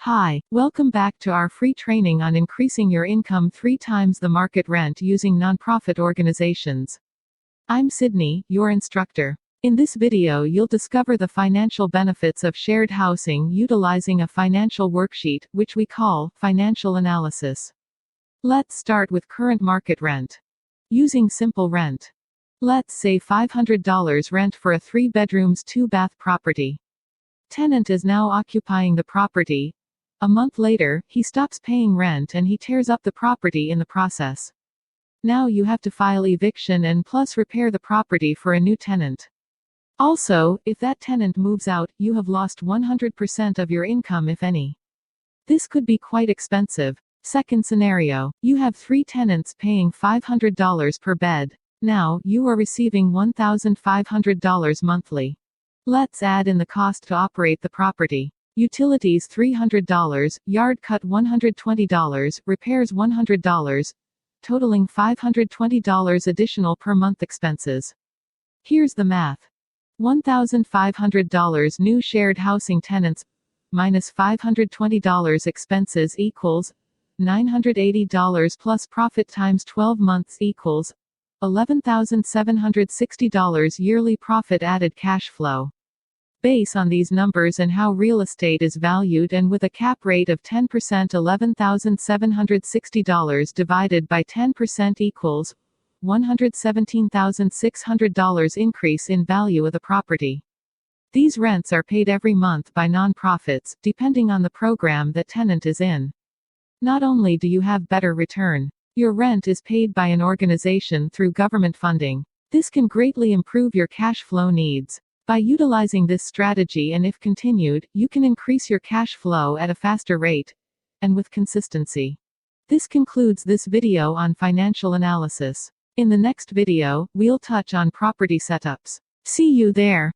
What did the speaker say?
Hi, welcome back to our free training on increasing your income 3 times the market rent using nonprofit organizations. I'm Sydney, your instructor. In this video, you'll discover the financial benefits of shared housing utilizing a financial worksheet, which we call financial analysis. Let's start with current market rent. Using simple rent. Let's say $500 rent for a 3-bedrooms 2-bath property. Tenant is now occupying the property. A month later, he stops paying rent and he tears up the property in the process. Now you have to file eviction and plus repair the property for a new tenant. Also, if that tenant moves out, you have lost 100% of your income, if any. This could be quite expensive. Second scenario, you have 3 tenants paying $500 per bed. Now, you are receiving $1,500 monthly. Let's add in the cost to operate the property. Utilities $300, yard cut $120, repairs $100, totaling $520 additional per month expenses. Here's the math. $1,500 new shared housing tenants minus $520 expenses equals $980 plus profit times 12 months equals $11,760 yearly profit added cash flow. Based on these numbers and how real estate is valued, and with a cap rate of 10%, $11,760 divided by 10% equals $117,600 increase in value of the property. These rents are paid every month by nonprofits, depending on the program that tenant is in. Not only do you have better return, your rent is paid by an organization through government funding. This can greatly improve your cash flow needs. By utilizing this strategy, and if continued, you can increase your cash flow at a faster rate and with consistency. This concludes this video on financial analysis. In the next video, we'll touch on property setups. See you there.